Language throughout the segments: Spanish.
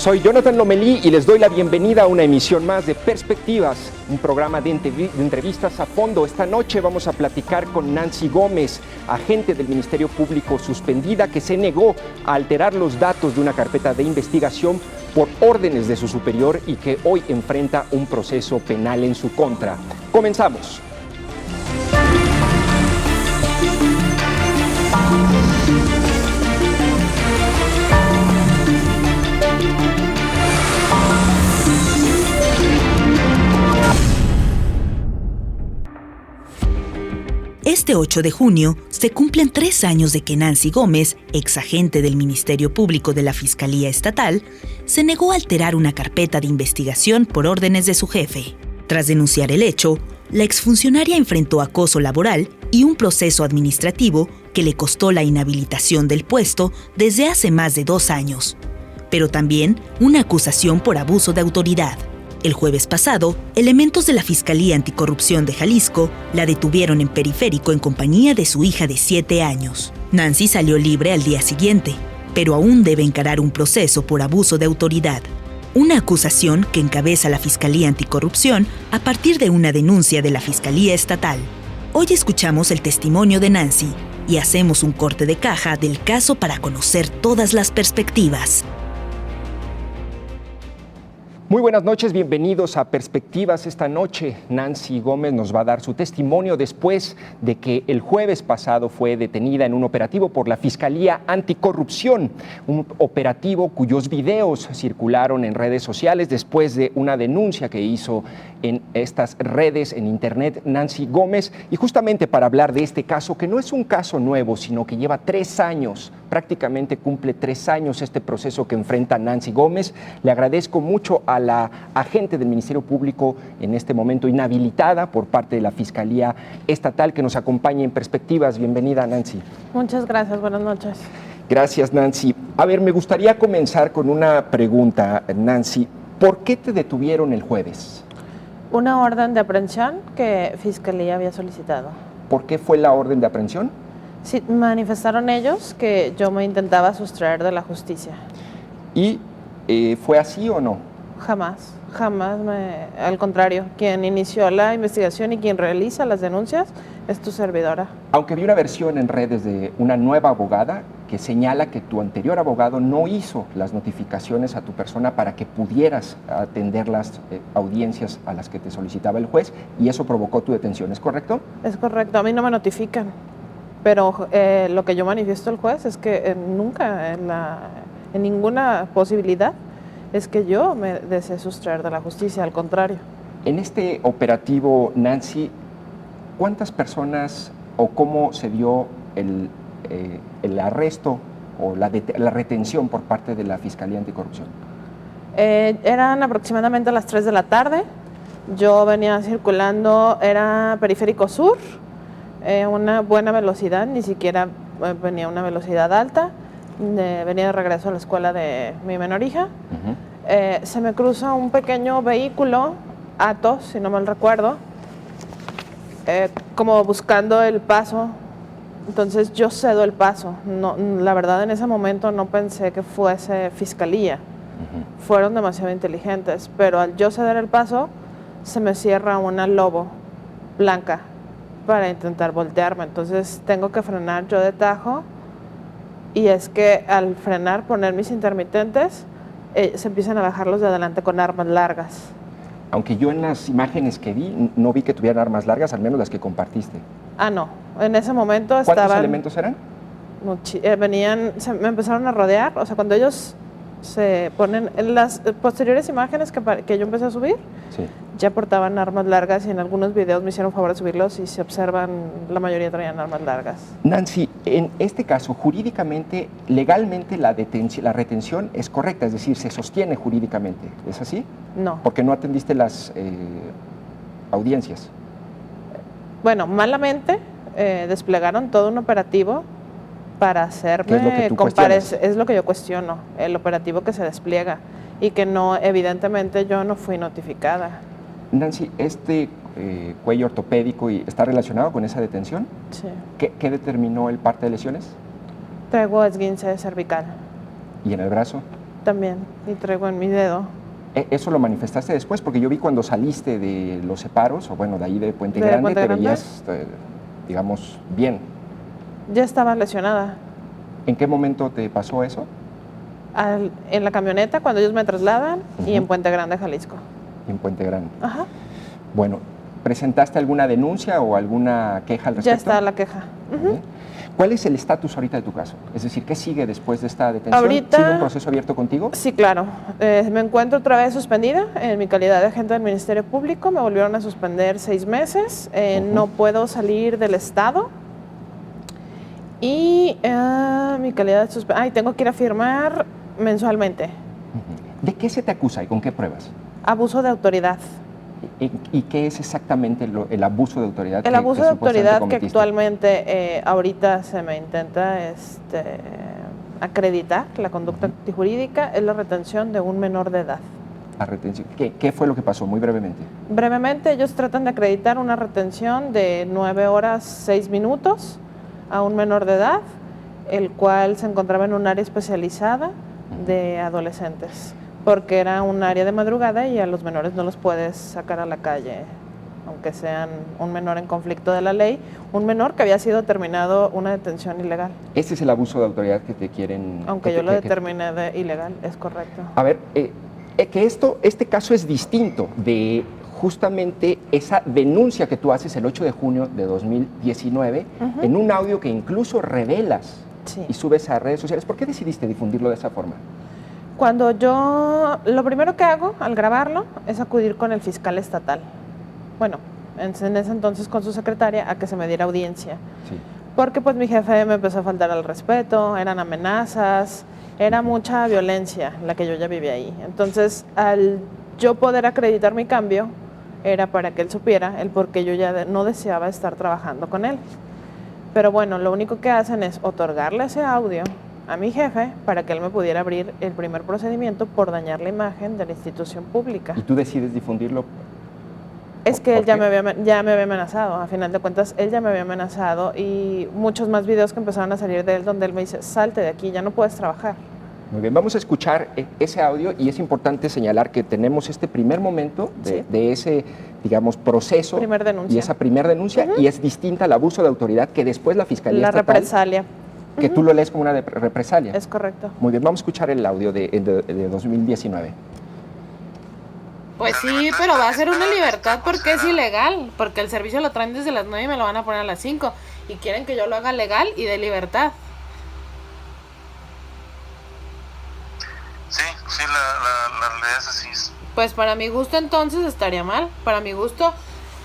Soy Jonathan Lomelí y les doy la bienvenida a una emisión más de Perspectivas, un programa de entrevistas a fondo. Esta noche vamos a platicar con Nancy Gómez, agente del Ministerio Público suspendida que se negó a alterar los datos de una carpeta de investigación por órdenes de su superior y que hoy enfrenta un proceso penal en su contra. Comenzamos. Este 8 de junio se cumplen 3 años de que Nancy Gómez, exagente del Ministerio Público de la Fiscalía Estatal, se negó a alterar una carpeta de investigación por órdenes de su jefe. Tras denunciar el hecho, la exfuncionaria enfrentó acoso laboral y un proceso administrativo que le costó la inhabilitación del puesto desde hace más de 2 años, pero también una acusación por abuso de autoridad. El jueves pasado, elementos de la Fiscalía Anticorrupción de Jalisco la detuvieron en Periférico en compañía de su hija de 7 años. Nancy salió libre al día siguiente, pero aún debe encarar un proceso por abuso de autoridad, una acusación que encabeza la Fiscalía Anticorrupción a partir de una denuncia de la Fiscalía Estatal. Hoy escuchamos el testimonio de Nancy y hacemos un corte de caja del caso para conocer todas las perspectivas. Muy buenas noches, bienvenidos a Perspectivas. Esta noche Nancy Gómez nos va a dar su testimonio después de que el jueves pasado fue detenida en un operativo por la Fiscalía Anticorrupción, un operativo cuyos videos circularon en redes sociales después de una denuncia que hizo en estas redes, en internet, Nancy Gómez. Y justamente para hablar de este caso, que no es un caso nuevo, sino que lleva 3 años, prácticamente cumple 3 años este proceso que enfrenta Nancy Gómez, le agradezco mucho a la agente del Ministerio Público en este momento inhabilitada por parte de la Fiscalía Estatal que nos acompaña en Perspectivas. Bienvenida, Nancy. Muchas gracias, buenas noches. Gracias, Nancy. A ver, me gustaría comenzar con una pregunta, Nancy. ¿Por qué te detuvieron el jueves? Una orden de aprehensión que Fiscalía había solicitado. ¿Por qué fue la orden de aprehensión? Sí, manifestaron ellos que yo me intentaba sustraer de la justicia. ¿Y fue así o no? Jamás, al contrario, quien inició la investigación y quien realiza las denuncias es tu servidora. Aunque vi una versión en redes de una nueva abogada que señala que tu anterior abogado no hizo las notificaciones a tu persona para que pudieras atender las audiencias a las que te solicitaba el juez y eso provocó tu detención, ¿es correcto? Es correcto, a mí no me notifican, pero lo que yo manifiesto al juez es que nunca, en ninguna posibilidad, es que yo me desee sustraer de la justicia, al contrario. En este operativo, Nancy, ¿cuántas personas o cómo se dio el arresto o la retención por parte de la Fiscalía Anticorrupción? Eran aproximadamente a las 3 de la tarde. Yo venía circulando, era Periférico Sur, una buena velocidad, ni siquiera venía a una velocidad alta. Venía de regreso a la escuela de mi menor hija. Se me cruza un pequeño vehículo, Atos, si no mal recuerdo, como buscando el paso. Entonces yo cedo el paso. No, la verdad, en ese momento no pensé que fuese Fiscalía. Fueron demasiado inteligentes, pero al yo ceder el paso, se me cierra una Lobo blanca para intentar voltearme. Entonces tengo que frenar yo de tajo. Y es que al frenar, poner mis intermitentes, se empiezan a bajar los de adelante con armas largas. Aunque yo en las imágenes que vi, no vi que tuvieran armas largas, al menos las que compartiste. Ah, no. En ese momento estaban... ¿Cuántos elementos eran? Me empezaron a rodear. O sea, cuando ellos se ponen... En las posteriores imágenes que yo empecé a subir, sí, ya portaban armas largas y en algunos videos me hicieron favor de subirlos y se observan, la mayoría traían armas largas. Nancy, en este caso, jurídicamente, legalmente la retención es correcta, es decir, se sostiene jurídicamente, ¿es así? No. Porque no atendiste las audiencias. Bueno, malamente desplegaron todo un operativo para hacerme comparecer. Es lo que yo cuestiono, el operativo que se despliega y que no, evidentemente yo no fui notificada. Nancy, ¿este cuello ortopédico está relacionado con esa detención? Sí. ¿Qué determinó el parte de lesiones? Traigo esguince cervical. ¿Y en el brazo? También, y traigo en mi dedo. ¿Eso lo manifestaste después? Porque yo vi cuando saliste de los separos, o bueno, de ahí de Puente ¿De Grande, Puente te Grande? veías, digamos, bien. Ya estaba lesionada. ¿En qué momento te pasó eso? En la camioneta, cuando ellos me trasladan, y en Puente Grande, Jalisco. En Puente Grande. Ajá. Bueno, ¿presentaste alguna denuncia o alguna queja al respecto? Ya está la queja. Ujú. ¿Cuál es el estatus ahorita de tu caso? Es decir, ¿qué sigue después de esta detención? Ahorita- ¿Sigue un proceso abierto contigo? Sí, claro. Me encuentro otra vez suspendida en mi calidad de agente del Ministerio Público. Me volvieron a suspender 6 meses. No puedo salir del estado. Y mi calidad de suspensión. Tengo que ir a firmar mensualmente. ¿De qué se te acusa y con qué pruebas? Abuso de autoridad. ¿Y qué es exactamente el abuso de autoridad? El abuso de autoridad que cometiste? actualmente ahorita se me intenta acreditar, la conducta antijurídica, es la retención de un menor de edad. La retención. ¿Qué fue lo que pasó? Muy brevemente. Brevemente, ellos tratan de acreditar una retención de 9 horas 6 minutos a un menor de edad, el cual se encontraba en un área especializada de adolescentes, porque era un área de madrugada y a los menores no los puedes sacar a la calle, aunque sean un menor en conflicto de la ley, un menor que había sido determinado una detención ilegal. Ese es el abuso de autoridad que te quieren... Aunque yo lo determiné de ilegal, es correcto. A ver, que este caso es distinto de justamente esa denuncia que tú haces el 8 de junio de 2019 en un audio que incluso revelas y subes a redes sociales. ¿Por qué decidiste difundirlo de esa forma? Cuando lo primero que hago al grabarlo es acudir con el fiscal estatal. Bueno, en ese entonces con su secretaria a que se me diera audiencia. Sí. Porque pues mi jefe me empezó a faltar al respeto, eran amenazas, era mucha violencia la que yo ya vivía ahí. Entonces, al yo poder acreditar mi cambio, era para que él supiera el por qué yo ya no deseaba estar trabajando con él. Pero bueno, lo único que hacen es otorgarle ese audio a mi jefe para que él me pudiera abrir el primer procedimiento por dañar la imagen de la institución pública. ¿Y tú decides difundirlo? Es que él ya me había amenazado, a final de cuentas él ya me había amenazado y muchos más videos que empezaron a salir de él donde él me dice, salte de aquí, ya no puedes trabajar. Muy bien, vamos a escuchar ese audio y es importante señalar que tenemos este primer momento de ese, digamos, proceso y esa primera denuncia y es distinta al abuso de autoridad que después la Fiscalía Estatal... La represalia. Que tú lo lees como una represalia. Es correcto. Muy bien, vamos a escuchar el audio de 2019. Pues sí, pero va a ser una libertad porque es ilegal, porque el servicio lo traen desde las 9 y me lo van a poner a las 5 y quieren que yo lo haga legal y de libertad. Sí, la realidad es así. Pues para mi gusto entonces estaría mal, para mi gusto,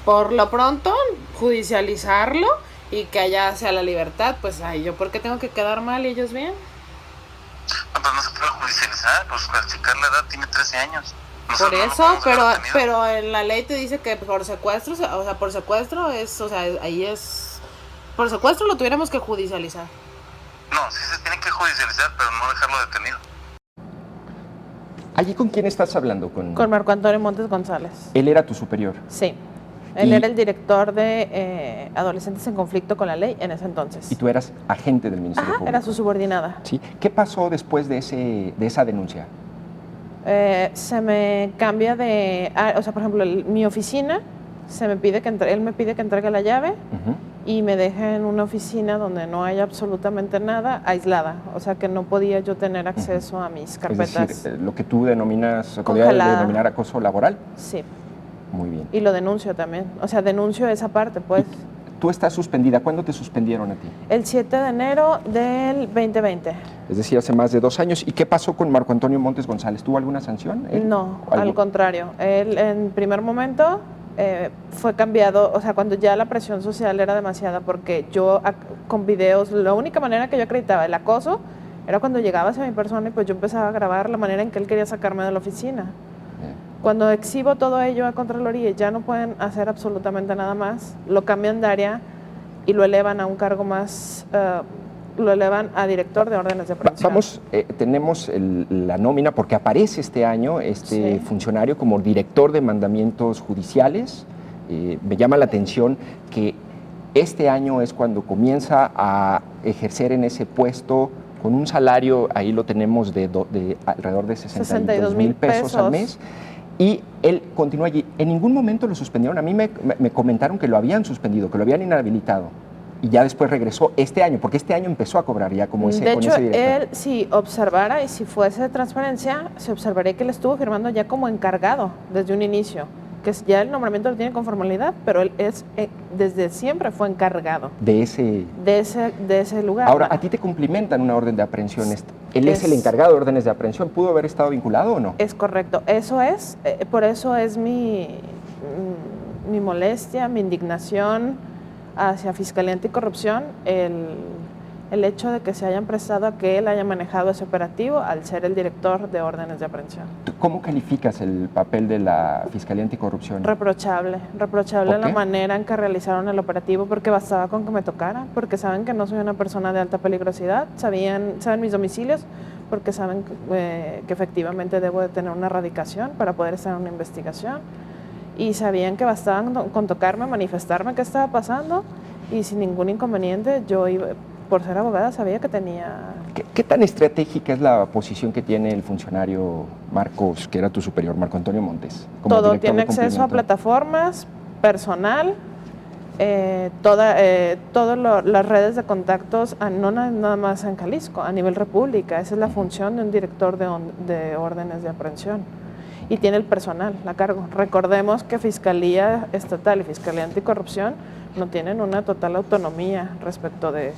por lo pronto, judicializarlo y que allá sea la libertad, pues ay, ¿yo por qué tengo que quedar mal y ellos bien? No, pues no se puede judicializar, pues al checar la edad tiene 13 años. Por eso, pero en la ley te dice que por secuestro, o sea, por secuestro es, o sea, ahí es, por secuestro lo tuviéramos que judicializar. No, sí se tiene que judicializar, pero no dejarlo detenido. ¿Allí con quién estás hablando? Con Marco Antonio Montes González. ¿Él era tu superior? Sí. Él era el director de adolescentes en conflicto con la ley en ese entonces. ¿Y tú eras agente del Ministerio Público? Era su subordinada. ¿Sí? ¿Qué pasó después de esa denuncia? Se me cambia o sea, por ejemplo, mi oficina, él me pide que entregue la llave y me deja en una oficina donde no hay absolutamente nada, aislada. O sea, que no podía yo tener acceso a mis carpetas. Es decir, lo que tú denominas, congelada. podría denominar acoso laboral. Sí. Muy bien. Y lo denuncio también. O sea, denuncio esa parte, pues. ¿Tú estás suspendida? ¿Cuándo te suspendieron a ti? El 7 de enero del 2020. Es decir, hace más de 2 años. ¿Y qué pasó con Marco Antonio Montes González? ¿Tuvo alguna sanción? No, al contrario. Él en primer momento fue cambiado, o sea, cuando ya la presión social era demasiada, porque yo con videos, la única manera que yo acreditaba el acoso era cuando llegaba hacia mi persona y pues yo empezaba a grabar la manera en que él quería sacarme de la oficina. Cuando exhibo todo ello a Contraloría y ya no pueden hacer absolutamente nada más, lo cambian de área y lo elevan a un cargo más, lo elevan a director de órdenes de aprehensión. Vamos, tenemos la nómina porque aparece este año funcionario como director de mandamientos judiciales. Me llama la atención que este año es cuando comienza a ejercer en ese puesto con un salario, ahí lo tenemos de alrededor de 62,000 pesos al mes, y él continúa allí. En ningún momento lo suspendieron. A mí me comentaron que lo habían suspendido, que lo habían inhabilitado, y ya después regresó este año, porque este año empezó a cobrar ya como ese, de con hecho, ese director. él, si observara y si fuese de transparencia, se observaría que él estuvo firmando ya como encargado desde un inicio, que ya el nombramiento lo tiene con formalidad, pero él es desde siempre fue encargado de ese lugar. Ahora, a ti te cumplimentan una orden de aprehensión. Él es el encargado de órdenes de aprehensión. ¿Pudo haber estado vinculado o no? Es correcto. Eso es, por eso es mi molestia, mi indignación hacia Fiscalía Anticorrupción, el hecho de que se hayan prestado a que él haya manejado ese operativo al ser el director de órdenes de aprehensión. ¿Cómo calificas el papel de la Fiscalía Anticorrupción? Reprochable la manera en que realizaron el operativo, porque bastaba con que me tocara, porque saben que no soy una persona de alta peligrosidad, saben mis domicilios, porque saben que efectivamente debo de tener una erradicación para poder estar en una investigación, y sabían que bastaban con tocarme, manifestarme qué estaba pasando, y sin ningún inconveniente yo iba, por ser abogada, sabía que tenía... ¿Qué tan estratégica es la posición que tiene el funcionario Marcos, que era tu superior, Marco Antonio Montes? Todo, tiene acceso a plataformas, personal, todas las redes de contactos, no nada más en Jalisco, a nivel república. Esa es la función de un director de órdenes de aprehensión. Y tiene el personal a cargo. Recordemos que Fiscalía Estatal y Fiscalía Anticorrupción no tienen una total autonomía respecto de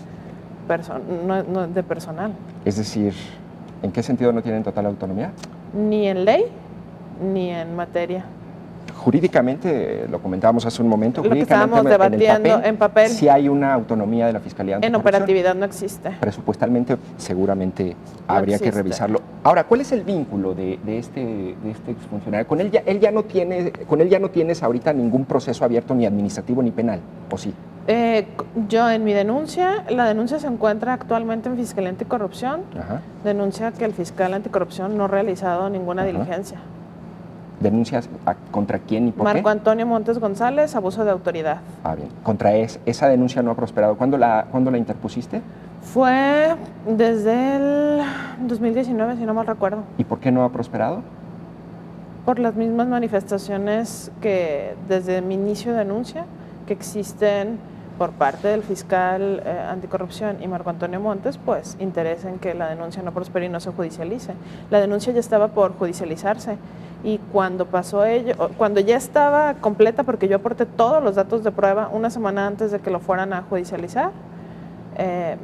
personal. Es decir, ¿en qué sentido no tienen total autonomía? Ni en ley, ni en materia. Jurídicamente, lo comentábamos hace un momento, lo que estábamos debatiendo en papel, sí hay una autonomía de la Fiscalía Anticorrupción. En operatividad no existe. Presupuestalmente seguramente habría que revisarlo. Ahora, ¿cuál es el vínculo de este exfuncionario? Con él ya no tienes ahorita ningún proceso abierto ni administrativo ni penal, ¿o sí? Yo en mi denuncia, la denuncia se encuentra actualmente en Fiscalía Anticorrupción. Ajá. Denuncia que el fiscal anticorrupción no ha realizado ninguna diligencia. ¿Denuncias contra quién y por qué? Marco Antonio Montes González, abuso de autoridad. Ah, bien. Contra esa denuncia no ha prosperado. ¿Cuándo la interpusiste? Fue desde el 2019, si no mal recuerdo. ¿Y por qué no ha prosperado? Por las mismas manifestaciones que desde mi inicio de denuncia, que existen por parte del fiscal anticorrupción y Marco Antonio Montes, pues interés en que la denuncia no prospere y no se judicialice. La denuncia ya estaba por judicializarse, y cuando pasó ello, cuando ya estaba completa, porque yo aporté todos los datos de prueba una semana antes de que lo fueran a judicializar,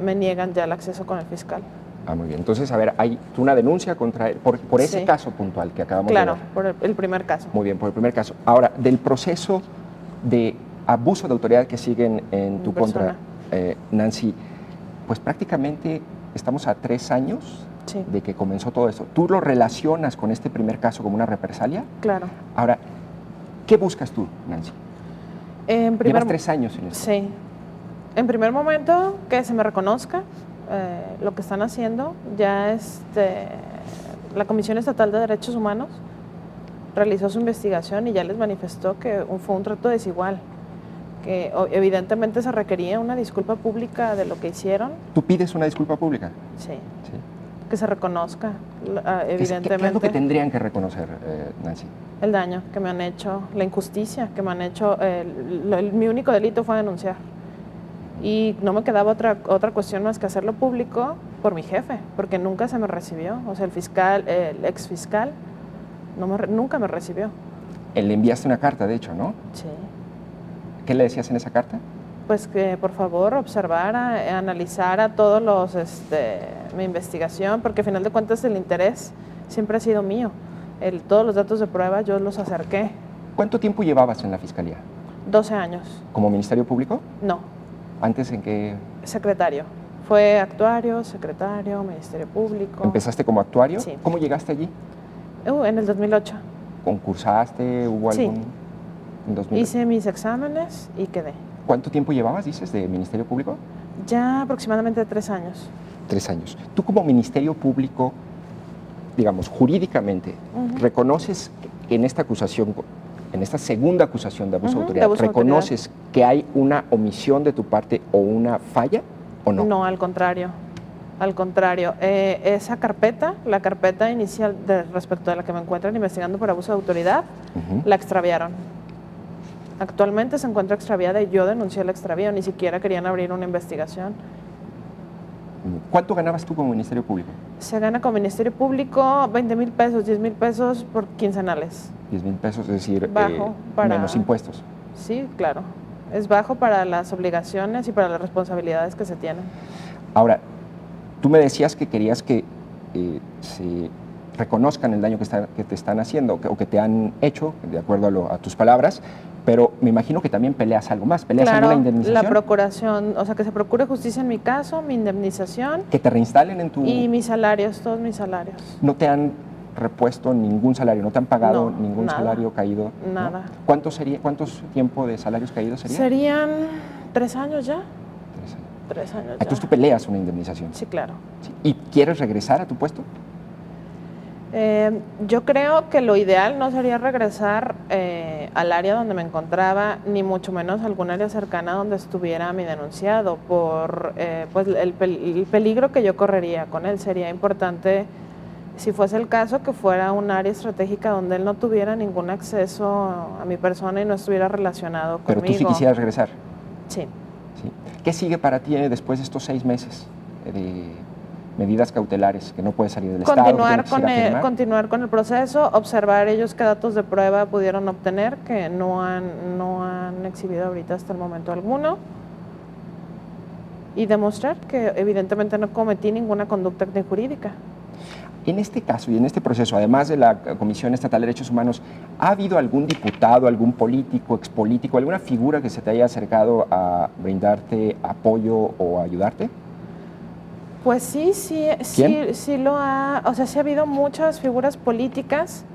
me niegan ya el acceso con el fiscal. Ah, muy bien. Entonces, a ver, hay una denuncia contra él por ese caso puntual que acabamos de ver. Claro, por el primer caso. Muy bien, por el primer caso. Ahora, del proceso de abuso de autoridad que siguen en tu contra, Nancy, pues prácticamente estamos a 3 años de que comenzó todo esto. ¿Tú lo relacionas con este primer caso como una represalia? Claro. Ahora, ¿qué buscas tú, Nancy? Llevas 3 años en esto. Sí. En primer momento, que se me reconozca lo que están haciendo. Ya la Comisión Estatal de Derechos Humanos realizó su investigación y ya les manifestó que fue un trato desigual, que evidentemente se requería una disculpa pública de lo que hicieron. ¿Tú pides una disculpa pública? Sí. Que se reconozca, evidentemente. ¿Qué es lo que tendrían que reconocer, Nancy? El daño que me han hecho, la injusticia que me han hecho. Mi único delito fue denunciar. Y no me quedaba otra cuestión más que hacerlo público por mi jefe, porque nunca se me recibió. O sea, el ex fiscal, nunca me recibió. Le enviaste una carta, de hecho, ¿no? Sí. ¿Qué le decías en esa carta? Pues que por favor observara, analizara todos mi investigación, porque al final de cuentas el interés siempre ha sido mío. Todos los datos de prueba yo los acerqué. ¿Cuánto tiempo llevabas en la Fiscalía? 12 años. ¿Como Ministerio Público? No. ¿Antes en qué? Secretario. Fue actuario, secretario, Ministerio Público. ¿Empezaste como actuario? Sí. ¿Cómo llegaste allí? En el 2008. ¿Concursaste? ¿Hubo algún? Sí. En 2008. Hice mis exámenes y quedé. ¿Cuánto tiempo llevabas, dices, de Ministerio Público? Ya aproximadamente 3 años. 3 años. Tú como Ministerio Público, digamos, jurídicamente, ¿reconoces que en esta acusación, en esta segunda acusación de abuso de autoridad, reconoces que hay una omisión de tu parte o una falla o no? No, al contrario. Al contrario, esa carpeta, la carpeta inicial respecto a la que me encuentran investigando por abuso de autoridad, la extraviaron. Actualmente se encuentra extraviada y yo denuncié el extravío, ni siquiera querían abrir una investigación. ¿Cuánto ganabas tú como Ministerio Público? Se gana como Ministerio Público 20,000 pesos, 10,000 pesos por quincenales. 10,000 pesos, es decir, Bajo menos impuestos. Sí, claro. Es bajo para las obligaciones y para las responsabilidades que se tienen. Ahora, tú me decías que querías que se reconozcan el daño que te están haciendo o que te han hecho, de acuerdo a tus palabras, pero me imagino que también peleas algo más. ¿Peleas Claro, alguna indemnización? la procuración, o sea, que se procure justicia en mi caso, mi indemnización. Que te reinstalen en tu... Y mis salarios, todos mis salarios. ¿No te han repuesto ningún salario? ¿No te han pagado No, ningún nada, salario caído? nada. ¿No? ¿Cuántos tiempo de salarios caídos sería? Serían 3 años ya. 3 años. 3 años ya. Entonces tú peleas una indemnización. Sí, claro. Sí. ¿Y quieres regresar a tu puesto? Yo creo que lo ideal no sería regresar al área donde me encontraba, ni mucho menos a algún área cercana donde estuviera mi denunciado, por pues el peligro que yo correría con él. Sería importante, si fuese el caso, que fuera un área estratégica donde él no tuviera ningún acceso a mi persona y no estuviera relacionado conmigo. Pero tú sí quisieras regresar. Sí. Sí. ¿Qué sigue para ti después de estos 6 meses de medidas cautelares, que no puedes salir del Estado? Continuar con el proceso, observar ellos qué datos de prueba pudieron obtener, que no han exhibido ahorita hasta el momento alguno, y demostrar que evidentemente no cometí ninguna conducta antijurídica. En este caso y en este proceso, además de la Comisión Estatal de Derechos Humanos, ¿ha habido algún diputado, algún político, expolítico, alguna figura que se te haya acercado a brindarte apoyo o ayudarte? Pues sí lo ha, o sea, sí ha habido muchas figuras políticas.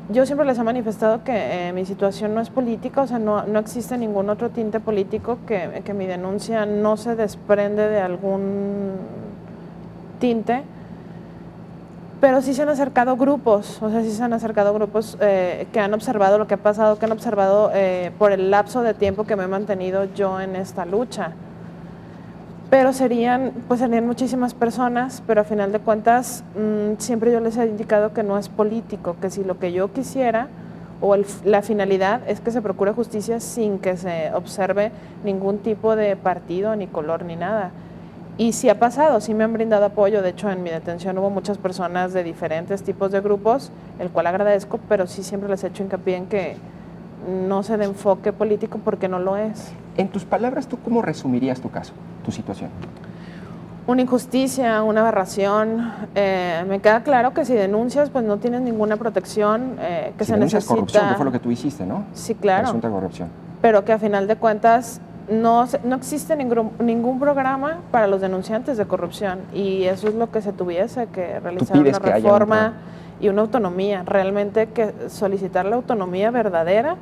Yo siempre les he manifestado que mi situación no es política, o sea, no existe ningún otro tinte político, que mi denuncia no se desprende de algún tinte, pero sí se han acercado grupos, que han observado lo que ha pasado, que han observado por el lapso de tiempo que me he mantenido yo en esta lucha. Pero serían muchísimas personas, pero a final de cuentas siempre yo les he indicado que no es político, que si lo que yo quisiera o la finalidad es que se procure justicia sin que se observe ningún tipo de partido, ni color, ni nada. Y sí ha pasado, sí me han brindado apoyo. De hecho, en mi detención hubo muchas personas de diferentes tipos de grupos, el cual agradezco, pero sí siempre les he hecho hincapié en que no se dé enfoque político, porque no lo es. En tus palabras, ¿tú cómo resumirías tu caso, tu situación? Una injusticia, una aberración. Me queda claro que si denuncias, pues no tienes ninguna protección, que si se necesita. Corrupción, que fue lo que tú hiciste, ¿no? Sí, claro. Presunta corrupción. Pero que a final de cuentas no existe ningún programa para los denunciantes de corrupción, y eso es lo que se tuviese que realizar, una reforma y una autonomía, realmente que solicitar la autonomía verdadera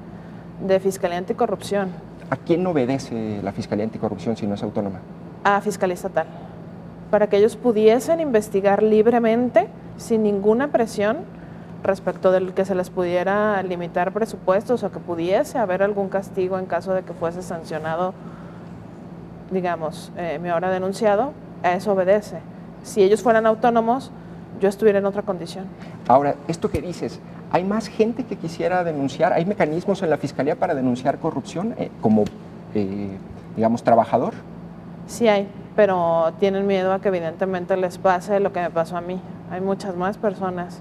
de Fiscalía Anticorrupción. ¿A quién obedece la Fiscalía Anticorrupción si no es autónoma? A Fiscalía Estatal, para que ellos pudiesen investigar libremente, sin ninguna presión respecto del que se les pudiera limitar presupuestos, o que pudiese haber algún castigo en caso de que fuese sancionado, digamos, mi ahora denunciado. A eso obedece. Si ellos fueran autónomos, yo estuviera en otra condición. Ahora, esto que dices, ¿hay más gente que quisiera denunciar? ¿Hay mecanismos en la Fiscalía para denunciar corrupción como, digamos, trabajador? Sí hay, pero tienen miedo a que evidentemente les pase lo que me pasó a mí. Hay muchas más personas,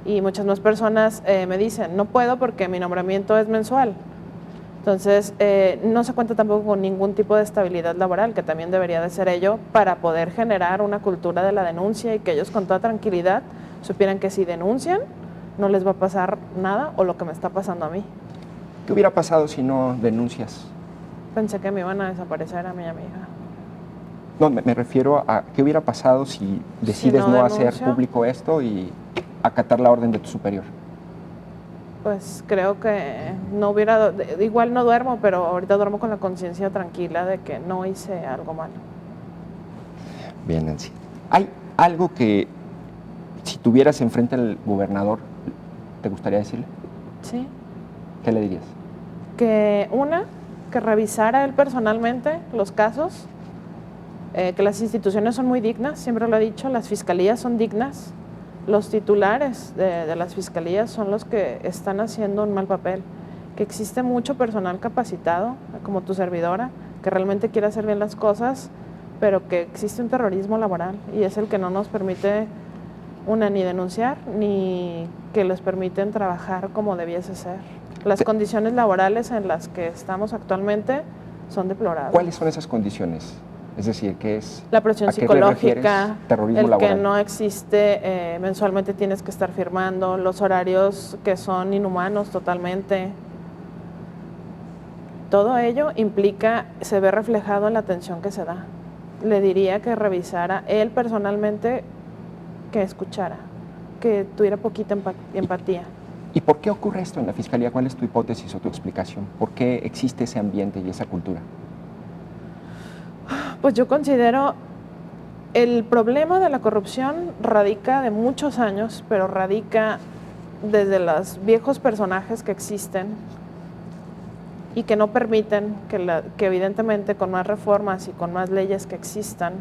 y muchas más personas me dicen, no puedo porque mi nombramiento es mensual. Entonces, no se cuenta tampoco con ningún tipo de estabilidad laboral, que también debería de ser ello, para poder generar una cultura de la denuncia, y que ellos con toda tranquilidad supieran que si denuncian, no les va a pasar nada, o lo que me está pasando a mí. ¿Qué hubiera pasado si no denuncias? Pensé que me iban a desaparecer a mi amiga. No, me refiero a qué hubiera pasado si decides no hacer público esto y acatar la orden de tu superior. Pues creo que no hubiera, igual no duermo, pero ahorita duermo con la conciencia tranquila de que no hice algo malo. Bien, Nancy. ¿Hay algo que, si tuvieras enfrente al gobernador, te gustaría decirle? Sí. ¿Qué le dirías? Que revisara él personalmente los casos, que las instituciones son muy dignas, siempre lo he dicho, las fiscalías son dignas, los titulares de las fiscalías son los que están haciendo un mal papel, que existe mucho personal capacitado, como tu servidora, que realmente quiere hacer bien las cosas, pero que existe un terrorismo laboral y es el que no nos permite ni denunciar ni que les permiten trabajar como debiese ser. Las condiciones laborales en las que estamos actualmente son deplorables. ¿Cuáles son esas condiciones? Es decir, ¿qué es? La presión ¿a qué te psicológica, refieres? Terrorismo el laboral. que no existe, mensualmente tienes que estar firmando, los horarios que son inhumanos totalmente. Todo ello implica, se ve reflejado en la atención que se da. Le diría que revisara él personalmente, que escuchara, que tuviera poquita empatía. ¿Y por qué ocurre esto en la Fiscalía? ¿Cuál es tu hipótesis o tu explicación? ¿Por qué existe ese ambiente y esa cultura? Pues yo considero el problema de la corrupción radica de muchos años, pero radica desde los viejos personajes que existen y que no permiten que evidentemente con más reformas y con más leyes que existan,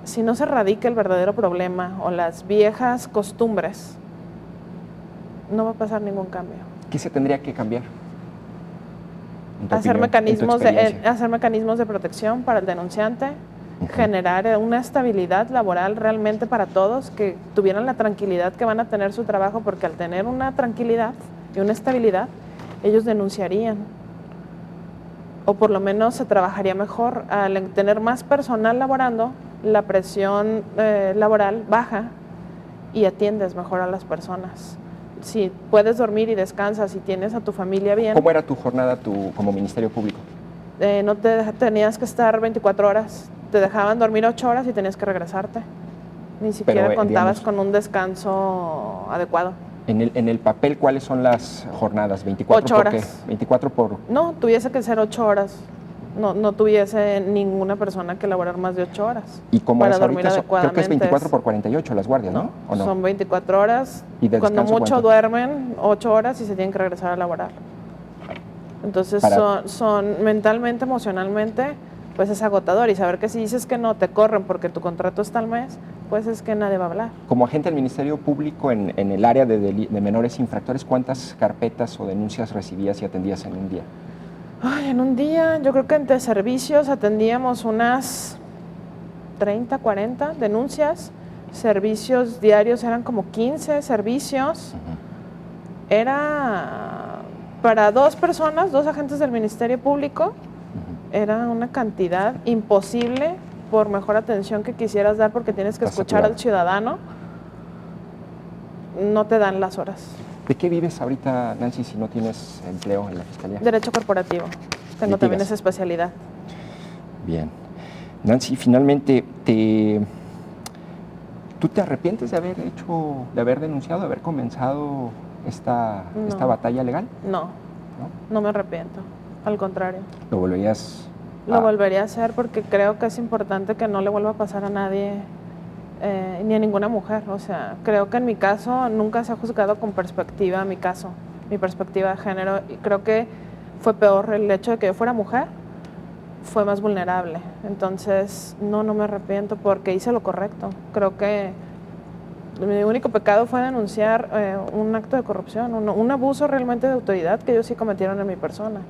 si no se erradica el verdadero problema o las viejas costumbres, no va a pasar ningún cambio. ¿Qué se tendría que cambiar? Hacer mecanismos de protección para el denunciante, generar una estabilidad laboral realmente para todos, que tuvieran la tranquilidad que van a tener su trabajo, porque al tener una tranquilidad y una estabilidad, ellos denunciarían. O por lo menos se trabajaría mejor. Al tener más personal laborando, la presión laboral baja y atiendes mejor a las personas. Si puedes dormir y descansas y tienes a tu familia bien. ¿Cómo era tu jornada como Ministerio Público? No tenías que estar 24 horas. Te dejaban dormir 8 horas y tenías que regresarte. Ni siquiera contabas con un descanso adecuado. En el papel, ¿cuáles son las jornadas? 24 8 horas. ¿Por qué? 24 por... No, tuviese que ser 8 horas. No tuviese ninguna persona que laborar más de 8 horas. ¿Y cómo para es dormir ahorita? Creo que es 24 adecuadamente. por 48 las guardias, ¿no? ¿O no? Son 24 horas. ¿Y de cuando descanso mucho cuánto? duermen 8 horas y se tienen que regresar a laborar. Entonces son mentalmente, emocionalmente, pues es agotador. Y saber que si dices que no, te corren porque tu contrato está al mes, pues es que nadie va a hablar. Como agente del Ministerio Público en el área de menores infractores, ¿cuántas carpetas o denuncias recibías y atendías en un día? Ay, en un día, yo creo que entre servicios atendíamos unas 30, 40 denuncias. Servicios diarios eran como 15 servicios. Era para 2 personas, 2 agentes del Ministerio Público. Era una cantidad imposible por mejor atención que quisieras dar, porque tienes que escuchar al ciudadano. No te dan las horas. ¿De qué vives ahorita, Nancy, si no tienes empleo en la Fiscalía? Derecho corporativo. Tengo también esa especialidad. Bien. Nancy, finalmente, ¿tú te arrepientes de haber denunciado, de haber comenzado esta batalla legal? No me arrepiento. Al contrario. ¿Lo volverías Lo volvería a hacer porque creo que es importante que no le vuelva a pasar a nadie, ni a ninguna mujer. O sea, creo que en mi caso nunca se ha juzgado con perspectiva mi caso, mi perspectiva de género. Y creo que fue peor el hecho de que yo fuera mujer, fue más vulnerable. Entonces, no me arrepiento porque hice lo correcto. Creo que mi único pecado fue denunciar un acto de corrupción, un abuso realmente de autoridad que ellos sí cometieron en mi persona.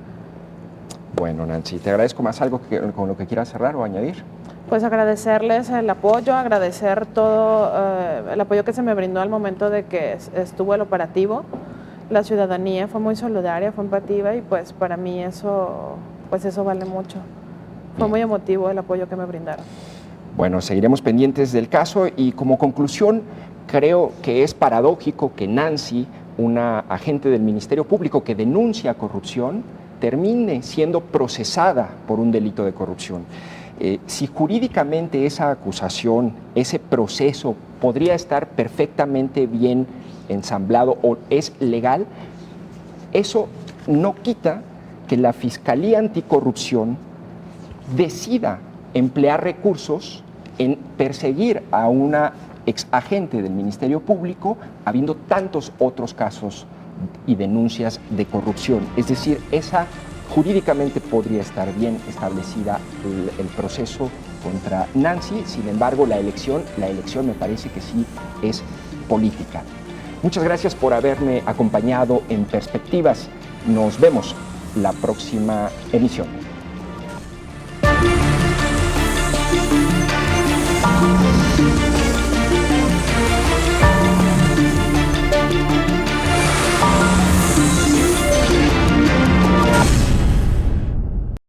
Bueno, Nancy, te agradezco. ¿Más algo con lo que quieras cerrar o añadir? Pues agradecerles el apoyo, agradecer todo el apoyo que se me brindó al momento de que estuvo el operativo. La ciudadanía fue muy solidaria, fue empativa y pues para mí eso vale mucho. Fue muy emotivo el apoyo que me brindaron. Bueno, seguiremos pendientes del caso y como conclusión creo que es paradójico que Nancy, una agente del Ministerio Público que denuncia corrupción, termine siendo procesada por un delito de corrupción. Si jurídicamente esa acusación, ese proceso podría estar perfectamente bien ensamblado o es legal, eso no quita que la Fiscalía Anticorrupción decida emplear recursos en perseguir a una exagente del Ministerio Público, habiendo tantos otros casos y denuncias de corrupción. Es decir, esa jurídicamente podría estar bien establecida el proceso contra Nancy. Sin embargo, la elección me parece que sí es política. Muchas gracias por haberme acompañado en Perspectivas. Nos vemos la próxima emisión.